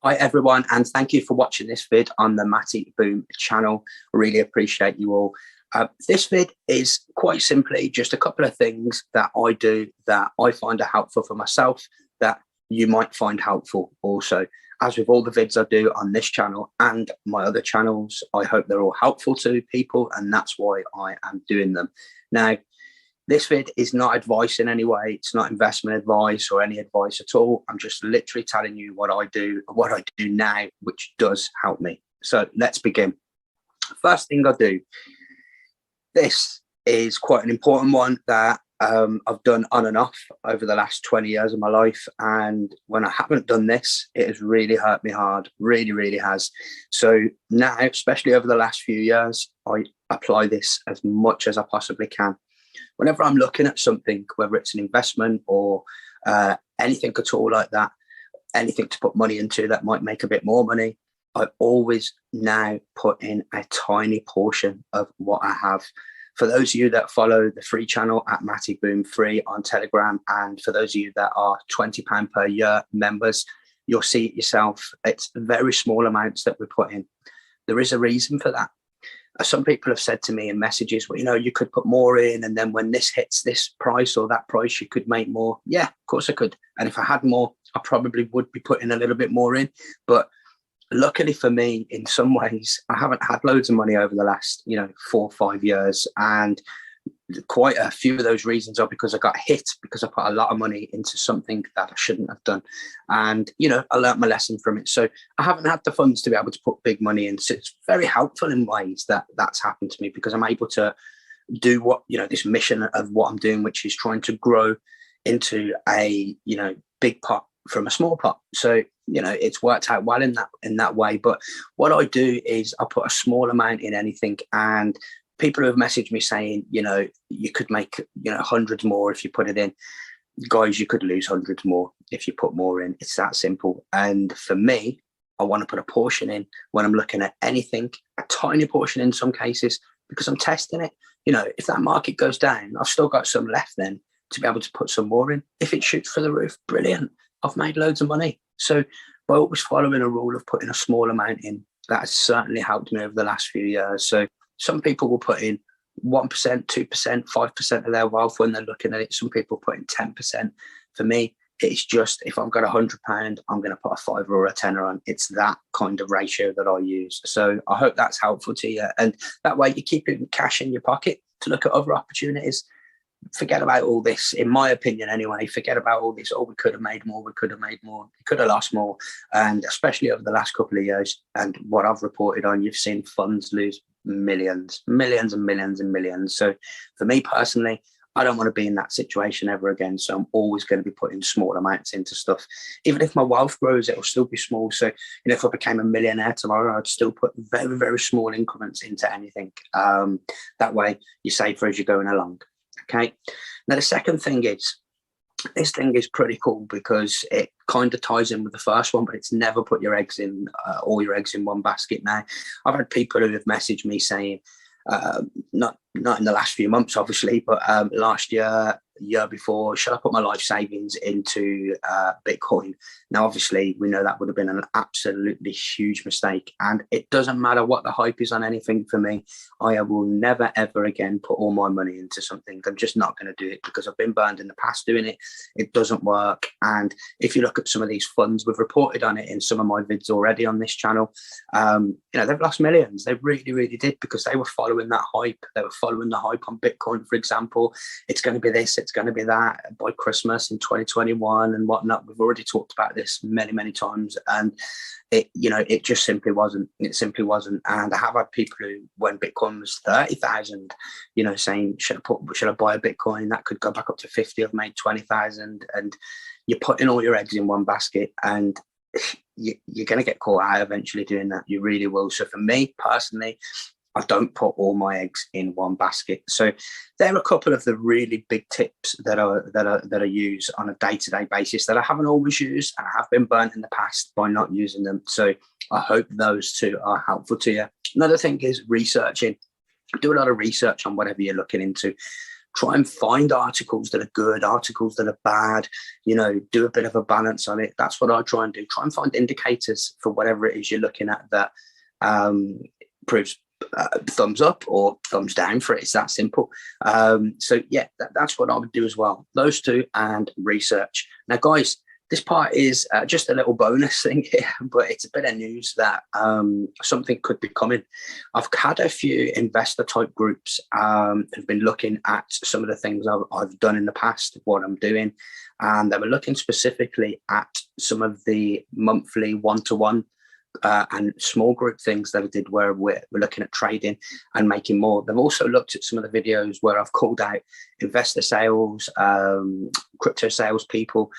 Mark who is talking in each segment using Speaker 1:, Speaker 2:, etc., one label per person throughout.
Speaker 1: Hi everyone, and thank you for watching this vid on the MattyBoom channel. I really appreciate you all. This vid is quite simply just a couple of things that I do that I find are helpful for myself that you might find helpful also. As with all the vids I do on this channel and my other channels, I hope they're all helpful to people, and that's why I am doing them. Now, this vid is not advice in any way. It's not investment advice or any advice at all. I'm just literally telling you what I do now, which does help me. So let's begin. First thing I do, this is quite an important one that I've done on and off over the last 20 years of my life. And when I haven't done this, it has really hurt me hard, really, really has. So now, especially over the last few years, I apply this as much as I possibly can. Whenever I'm looking at something, whether it's an investment or anything at all like that, anything to put money into that might make a bit more money, I always now put in a tiny portion of what I have. For those of you that follow the free channel at MattyBoom Free on Telegram, and for those of you that are £20 per year members, you'll see it yourself. It's very small amounts that we put in. There is a reason for that. Some people have said to me in messages, well, you know, you could put more in, and then when this hits this price or that price, you could make more. Yeah, of course I could. And if I had more, I probably would be putting a little bit more in. But luckily for me, in some ways, I haven't had loads of money over the last, 4 or 5 years. And quite a few of those reasons are because I got hit because I put a lot of money into something that I shouldn't have done. And, I learned my lesson from it. So I haven't had the funds to be able to put big money in. So it's very helpful in ways that that's happened to me, because I'm able to do what, this mission of what I'm doing, which is trying to grow into a, big pot from a small pot. So, it's worked out well in that way. But what I do is I put a small amount in anything, and people who have messaged me saying, you could make, hundreds more if you put it in. Guys, you could lose hundreds more if you put more in. It's that simple. And for me, I want to put a portion in when I'm looking at anything, a tiny portion in some cases, because I'm testing it. If that market goes down, I've still got some left then to be able to put some more in. If it shoots for the roof, brilliant. I've made loads of money. So by always following a rule of putting a small amount in, that has certainly helped me over the last few years. So some people will put in 1%, 2%, 5% of their wealth when they're looking at it. Some people put in 10%. For me, it's just, if I've got £100, I'm going to put a £5 or a £10 on. It's that kind of ratio that I use. So I hope that's helpful to you. And that way you're keeping cash in your pocket to look at other opportunities. Forget about all this, in my opinion anyway. Forget about all this, we could have made more, we could have lost more. And especially over the last couple of years, and what I've reported on, you've seen funds lose millions and millions and millions. So for me personally, I don't want to be in that situation ever again. So I'm always going to be putting small amounts into stuff. Even if my wealth grows, it'll still be small. So, if I became a millionaire tomorrow, I'd still put very, very small increments into anything. That way you're safer as you're going along. Okay. Now, the second thing is, this thing is pretty cool because it kind of ties in with the first one, but it's never put your eggs in, all your eggs in one basket. Now, I've had people who have messaged me saying, not in the last few months, obviously, but last year before, should I put my life savings into Bitcoin? Now, obviously, we know that would have been an absolutely huge mistake. And it doesn't matter what the hype is on anything for me. I will never, ever again put all my money into something. I'm just not going to do it because I've been burned in the past doing it. It doesn't work. And if you look at some of these funds, we've reported on it in some of my vids already on this channel. They've lost millions. They really, really did, because they were following that hype. They were following the hype on Bitcoin, for example. It's going to be this, it's going to be that by Christmas in 2021 and whatnot. We've already talked about this many, many times, and it just simply wasn't. It simply wasn't. And I have had people who, when Bitcoin was 30,000, saying, should I buy a Bitcoin? That could go back up to 50. I've made 20,000, and you're putting all your eggs in one basket, and you're going to get caught out eventually doing that. You really will. So for me personally, I don't put all my eggs in one basket. So there are a couple of the really big tips that I use on a day-to-day basis that I haven't always used, and I have been burnt in the past by not using them. So I hope those two are helpful to you. Another thing is researching. Do a lot of research on whatever you're looking into. try and find articles that are good, articles that are bad, you know, do a bit of a balance on it. That's what I try and do. Try and find indicators for whatever it is you're looking at that proves thumbs up or thumbs down for it. It's that simple. So yeah, that's what I would do as well. Those two and research. Now, guys, this part is just a little bonus thing here, but it's a bit of news that something could be coming. I've had a few investor type groups who've been looking at some of the things I've done in the past, what I'm doing, and they were looking specifically at some of the monthly one-to-one and small group things that I did where we're looking at trading and making more. They've also looked at some of the videos where I've called out investor sales, crypto sales people,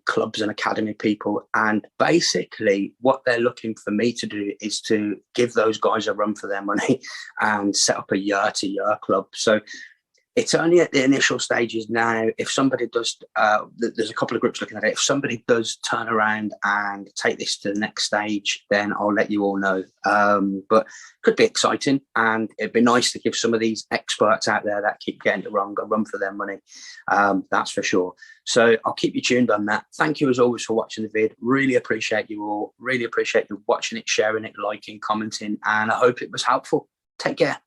Speaker 1: clubs and academy people. And basically what they're looking for me to do is to give those guys a run for their money and set up a year-to-year club. So it's only at the initial stages now. If somebody does, there's a couple of groups looking at it. If somebody does turn around and take this to the next stage, then I'll let you all know. But could be exciting, and it'd be nice to give some of these experts out there that keep getting it wrong a run for their money. That's for sure. So I'll keep you tuned on that. Thank you as always for watching the vid. Really appreciate you all. Really appreciate you watching it, sharing it, liking, commenting, and I hope it was helpful. Take care.